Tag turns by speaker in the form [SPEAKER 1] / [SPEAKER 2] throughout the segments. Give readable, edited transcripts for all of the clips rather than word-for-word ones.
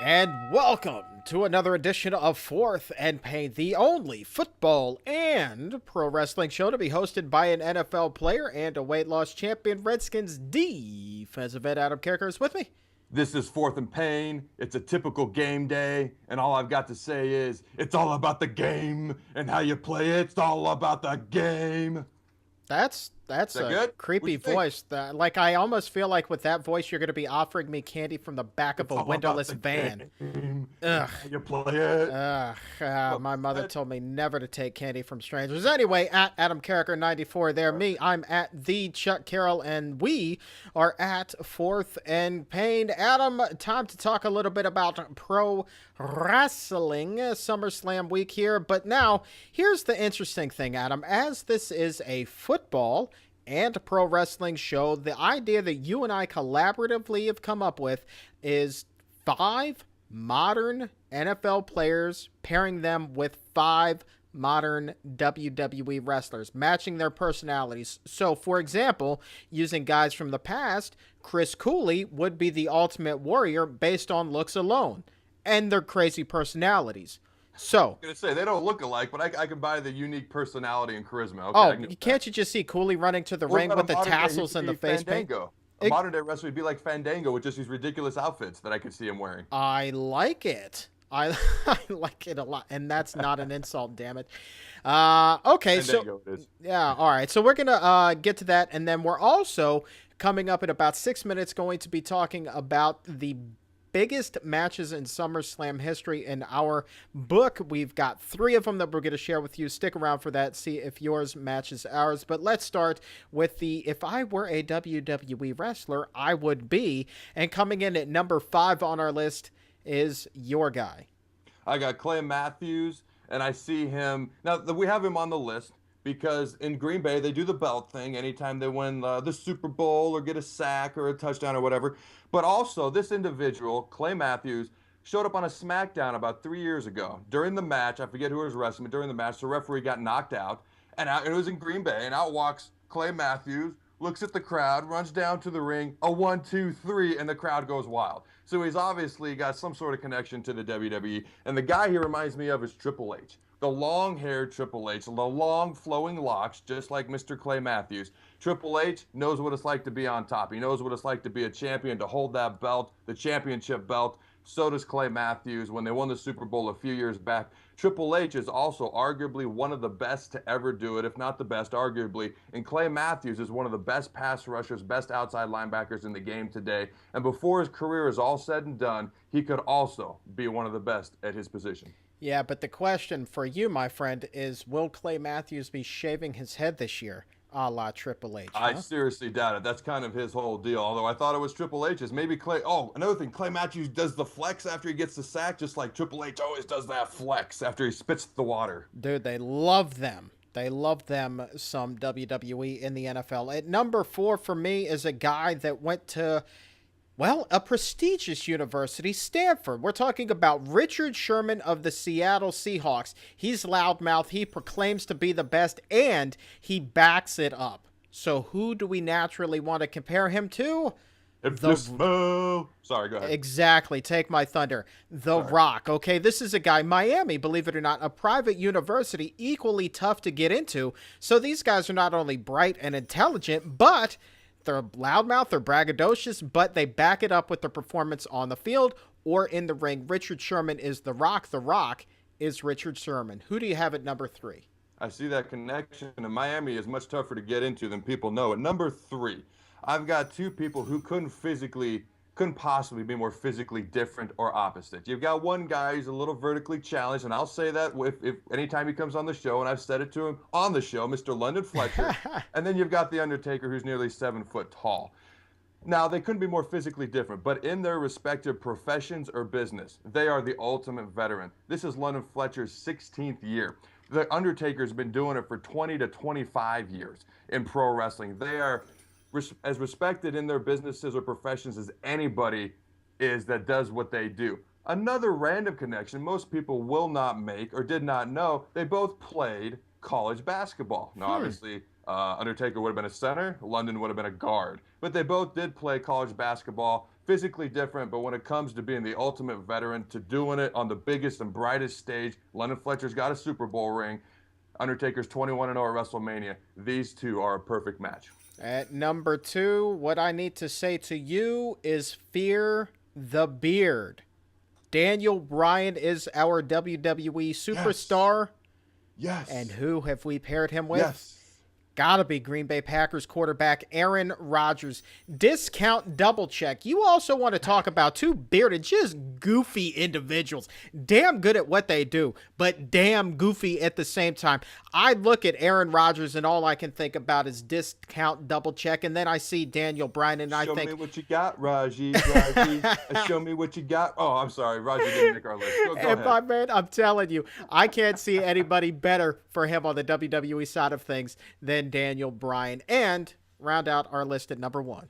[SPEAKER 1] And welcome to another edition of Fourth and Pain, the only football and pro wrestling show to be hosted by an NFL player and a weight loss champion. Redskins defensive end Adam Carriker is with me.
[SPEAKER 2] This is Fourth and Pain. It's a typical game day, and all I've got to say is it's all about the game and how you play it. It's all about the game.
[SPEAKER 1] That's
[SPEAKER 2] Is that
[SPEAKER 1] a
[SPEAKER 2] good?
[SPEAKER 1] creepy
[SPEAKER 2] What you think?
[SPEAKER 1] voice. Like I almost feel like with that voice, you're going to be offering me candy from the back of
[SPEAKER 2] It's
[SPEAKER 1] a
[SPEAKER 2] all
[SPEAKER 1] windowless
[SPEAKER 2] about the
[SPEAKER 1] van.
[SPEAKER 2] game.
[SPEAKER 1] Ugh.
[SPEAKER 2] How you play it.
[SPEAKER 1] My mother told me never to take candy from strangers. Anyway, at Adam Carriker 94 there. Me, I'm at the Chuck Carroll, and we are at Fourth and Pain. Adam, time to talk a little bit about pro wrestling. SummerSlam week here. But now, here's the interesting thing, Adam. As this is a football and pro wrestling show, the idea that you and I collaboratively have come up with is 5 modern NFL players, pairing them with 5 modern WWE wrestlers, matching their personalities. So, for example, using guys from the past, Chris Cooley would be the Ultimate Warrior based on looks alone and their crazy personalities. So,
[SPEAKER 2] I'm gonna say they don't look alike, but I can buy the unique personality and charisma. Okay,
[SPEAKER 1] oh,
[SPEAKER 2] I can get
[SPEAKER 1] can't
[SPEAKER 2] that.
[SPEAKER 1] you just see Cooley running to the
[SPEAKER 2] What
[SPEAKER 1] ring
[SPEAKER 2] about
[SPEAKER 1] with
[SPEAKER 2] a
[SPEAKER 1] the
[SPEAKER 2] modern day? He
[SPEAKER 1] tassels
[SPEAKER 2] could
[SPEAKER 1] and the
[SPEAKER 2] be
[SPEAKER 1] face paint?
[SPEAKER 2] Fandango. A modern day wrestler would be like Fandango with just these ridiculous outfits that I could see him wearing.
[SPEAKER 1] I like it. I like it a lot, and that's not an insult, damn it. Okay,
[SPEAKER 2] Fandango
[SPEAKER 1] so
[SPEAKER 2] it is.
[SPEAKER 1] yeah, all right. So we're gonna get to that, and then we're also coming up in about 6 minutes going to be talking about the biggest matches in SummerSlam history in our book. We've got 3 of them that we're going to share with you. Stick around for that. See if yours matches ours. But let's start with the if I were a WWE wrestler, I would be. And coming in at number 5 on our list is your guy.
[SPEAKER 2] I got Clay Matthews, and I see him now. We have him on the list because in Green Bay they do the belt thing anytime they win the Super Bowl or get a sack or a touchdown or whatever. But also, this individual, Clay Matthews, showed up on a SmackDown about 3 years ago during the match. I forget who was wrestling, but during the match, the referee got knocked out, and it was in Green Bay, and out walks Clay Matthews. Looks at the crowd, runs down to the ring, a 1, 2, 3, and the crowd goes wild. So he's obviously got some sort of connection to the WWE. And the guy he reminds me of is Triple H. The long-haired Triple H, the long flowing locks, just like Mr. Clay Matthews. Triple H knows what it's like to be on top. He knows what it's like to be a champion, to hold that belt, the championship belt. So does Clay Matthews. When they won the Super Bowl a few years back, Triple H is also arguably one of the best to ever do it, if not the best, arguably. And Clay Matthews is one of the best pass rushers, best outside linebackers in the game today. And before his career is all said and done, he could also be one of the best at his position.
[SPEAKER 1] Yeah, but the question for you, my friend, is will Clay Matthews be shaving his head this year, a la Triple H?
[SPEAKER 2] I seriously doubt it. That's kind of his whole deal. Although I thought it was Triple H's. Maybe Clay. Oh, another thing. Clay Matthews does the flex after he gets the sack, just like Triple H always does that flex after he spits the water.
[SPEAKER 1] Dude, they love them. They love them some WWE in the NFL. At number 4 for me is a guy that went to, well, a prestigious university, Stanford. We're talking about Richard Sherman of the Seattle Seahawks. He's loudmouth. He proclaims to be the best, and he backs it up. So who do we naturally want to compare him to?
[SPEAKER 2] If
[SPEAKER 1] The
[SPEAKER 2] you smell. Sorry, go ahead.
[SPEAKER 1] Exactly. Take my thunder. The
[SPEAKER 2] Sorry.
[SPEAKER 1] Rock. Okay, this is a guy, Miami, believe it or not, a private university, equally tough to get into. So these guys are not only bright and intelligent, but they're loudmouth, they're braggadocious, but they back it up with their performance on the field or in the ring. Richard Sherman is The Rock. The Rock is Richard Sherman. Who do you have at number 3?
[SPEAKER 2] I see that connection, and Miami is much tougher to get into than people know. At number 3, I've got 2 people who couldn't possibly be more physically different or opposite. You've got one guy who's a little vertically challenged, and I'll say that if anytime he comes on the show, and I've said it to him on the show, Mr. London Fletcher. And then you've got the Undertaker, who's nearly 7 foot tall. Now, they couldn't be more physically different, but in their respective professions or business, they are the ultimate veteran. This is London Fletcher's 16th year. The Undertaker's been doing it for 20 to 25 years in pro wrestling. They are as respected in their businesses or professions as anybody is that does what they do. Another random connection most people will not make or did not know, they both played college basketball. Now, obviously, Undertaker would have been a center, London would have been a guard. But they both did play college basketball. physically different, but when it comes to being the ultimate veteran, to doing it on the biggest and brightest stage, London Fletcher's got a Super Bowl ring. Undertaker's 21-0 at WrestleMania. These two are a perfect match.
[SPEAKER 1] At number 2, what I need to say to you is fear the beard. Daniel Bryan is our WWE superstar.
[SPEAKER 2] Yes.
[SPEAKER 1] And who have we paired him with?
[SPEAKER 2] Yes.
[SPEAKER 1] Gotta be Green Bay Packers quarterback Aaron Rodgers. Discount double check. You also want to talk about two bearded, just goofy individuals. Damn good at what they do, but damn goofy at the same time. I look at Aaron Rodgers and all I can think about is discount double check. And then I see Daniel Bryan and I think,
[SPEAKER 2] show me what you got, Raji. Show me what you got. Oh, I'm sorry. Raji didn't make our list. Go ahead.
[SPEAKER 1] My man, I'm telling you, I can't see anybody better for him on the WWE side of things than Daniel Bryan. And round out our list at number 1.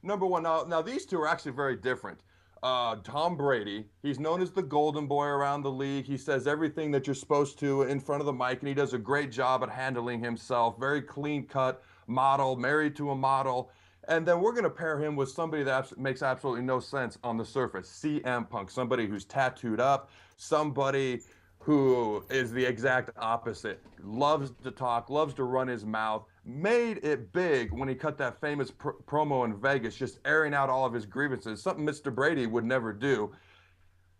[SPEAKER 2] Number 1. Now these two are actually very different. Tom Brady, he's known as the golden boy around the league. He says everything that you're supposed to in front of the mic, and he does a great job at handling himself. Very clean-cut model, married to a model. And then we're going to pair him with somebody that makes absolutely no sense on the surface. CM Punk, somebody who's tattooed up, somebody who is the exact opposite. Loves to talk, loves to run his mouth. Made it big when he cut that famous promo in Vegas, just airing out all of his grievances, something Mr. Brady would never do.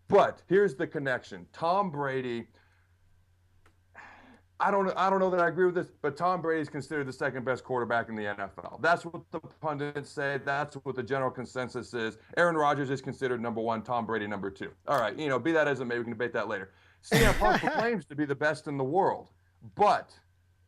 [SPEAKER 2] But here's the connection. Tom Brady, I don't know that I agree with this, but Tom Brady is considered the second best quarterback in the NFL. That's what the pundits say. That's what the general consensus is. Aaron Rodgers is considered number 1, Tom Brady number 2. All right, be that as it may, we can debate that later. CM Punk proclaims to be the best in the world, but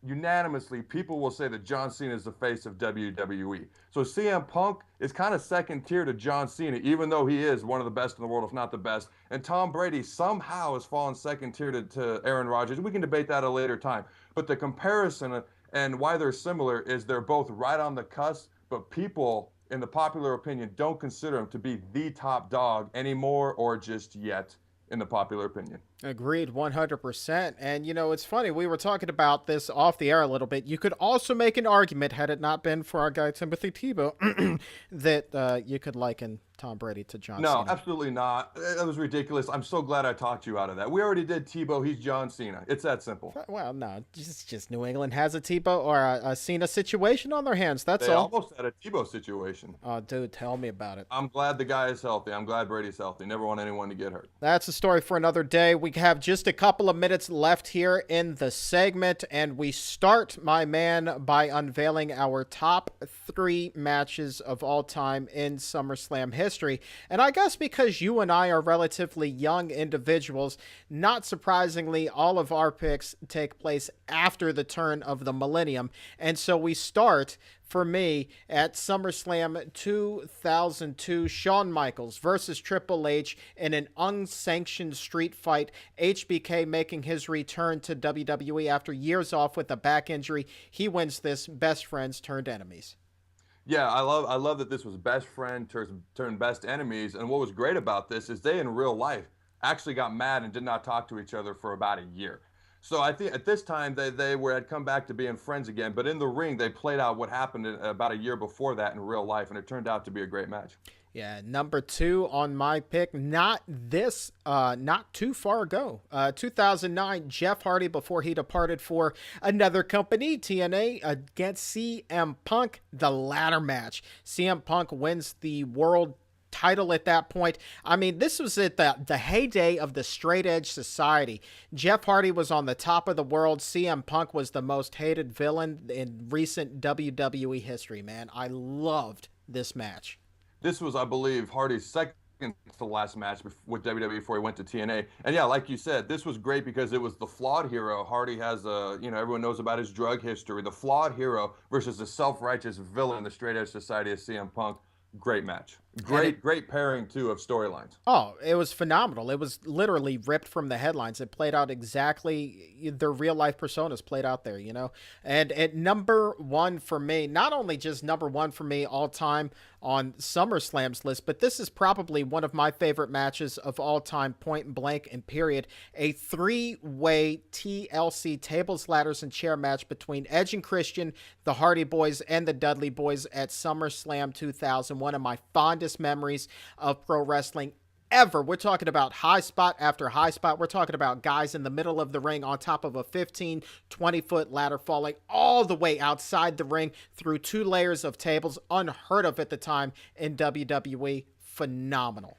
[SPEAKER 2] unanimously, people will say that John Cena is the face of WWE. So CM Punk is kind of second tier to John Cena, even though he is one of the best in the world, if not the best. And Tom Brady somehow has fallen second tier to Aaron Rodgers. We can debate that at a later time. But the comparison and why they're similar is they're both right on the cusp, but people, in the popular opinion, don't consider him to be the top dog anymore or just yet, in the popular opinion.
[SPEAKER 1] Agreed, 100%. And, it's funny. We were talking about this off the air a little bit. You could also make an argument, had it not been for our guy Timothy Tebow, that you could liken Tom Brady to John Cena.
[SPEAKER 2] No, absolutely not. That was ridiculous. I'm so glad I talked you out of that. We already did Tebow. He's John Cena. It's that simple.
[SPEAKER 1] Well, no, just New England has a Tebow or a Cena situation on their hands. That's all.
[SPEAKER 2] They almost had a Tebow situation.
[SPEAKER 1] Oh, dude, tell me about it.
[SPEAKER 2] I'm glad the guy is healthy. I'm glad Brady's healthy. Never want anyone to get hurt.
[SPEAKER 1] That's a story for another day. We have just a couple of minutes left here in the segment, and we start, my man, by unveiling our top 3 matches of all time in SummerSlam history. And I guess because you and I are relatively young individuals, not surprisingly, all of our picks take place after the turn of the millennium. And so we start, for me, at SummerSlam 2002, Shawn Michaels versus Triple H in an unsanctioned street fight. HBK making his return to WWE after years off with a back injury. He wins this, best friends turned enemies.
[SPEAKER 2] Yeah, I love that this was best friend turned best enemies. And what was great about this is they in real life actually got mad and did not talk to each other for about a year. So I think at this time they had come back to being friends again, but in the ring they played out what happened about a year before that in real life, and it turned out to be a great match.
[SPEAKER 1] Yeah, number 2 on my pick, not too far ago. 2009, Jeff Hardy, before he departed for another company, TNA, against CM Punk, the ladder match. CM Punk wins the world title at that point. I mean, this was at the heyday of the straight edge society. Jeff Hardy was on the top of the world. CM Punk was the most hated villain in recent WWE history, man. I loved this match.
[SPEAKER 2] This was, I believe, Hardy's second to last match with WWE before he went to TNA. And yeah, like you said, this was great because it was the flawed hero. Hardy has everyone knows about his drug history. The flawed hero versus the self-righteous villain in the straight edge society of CM Punk. Great match. Great pairing, too, of storylines.
[SPEAKER 1] Oh, it was phenomenal. It was literally ripped from the headlines. It played out exactly, their real-life personas played out there, And at number 1 for me, not only just number 1 for me all time on SummerSlam's list, but this is probably one of my favorite matches of all time, point blank and period. A 3-way TLC tables, ladders, and chair match between Edge and Christian, the Hardy Boys, and the Dudley Boys at SummerSlam 2000. One of my fondest fondest memories of pro wrestling ever. We're talking about high spot after high spot. We're talking about guys in the middle of the ring on top of a 15, 20-foot ladder falling all the way outside the ring through 2 layers of tables. Unheard of at the time in WWE. Phenomenal.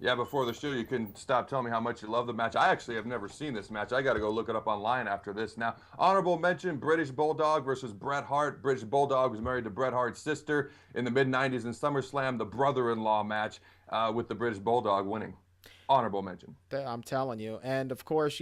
[SPEAKER 2] Yeah, before the show, you couldn't stop telling me how much you love the match. I actually have never seen this match. I got to go look it up online after this. Now, honorable mention, British Bulldog versus Bret Hart. British Bulldog was married to Bret Hart's sister in the mid-90s in SummerSlam, the brother-in-law match with the British Bulldog winning. Honorable mention.
[SPEAKER 1] I'm telling you. And, of course,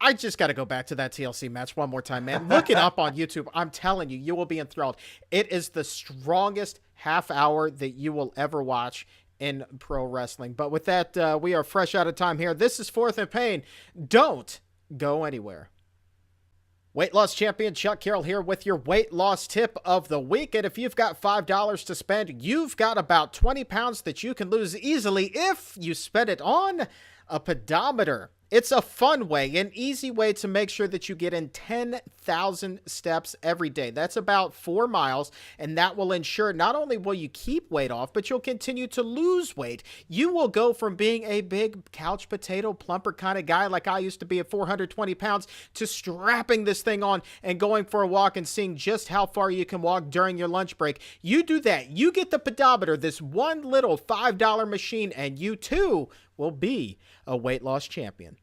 [SPEAKER 1] I just got to go back to that TLC match one more time, man. Look it up on YouTube. I'm telling you, you will be enthralled. It is the strongest half hour that you will ever watch in pro wrestling. But with that, we are fresh out of time here. This is Fourth and Pain. Don't go anywhere. Weight loss champion Chuck Carroll here with your weight loss tip of the week. And if you've got $5 to spend, you've got about 20 pounds that you can lose easily if you spend it on a pedometer. It's a fun way, an easy way to make sure that you get in 10,000 steps every day. That's about 4 miles, and that will ensure not only will you keep weight off, but you'll continue to lose weight. You will go from being a big couch potato plumper kind of guy like I used to be at 420 pounds to strapping this thing on and going for a walk and seeing just how far you can walk during your lunch break. You do that. You get the pedometer, this one little $5 machine, and you too will be a weight loss champion.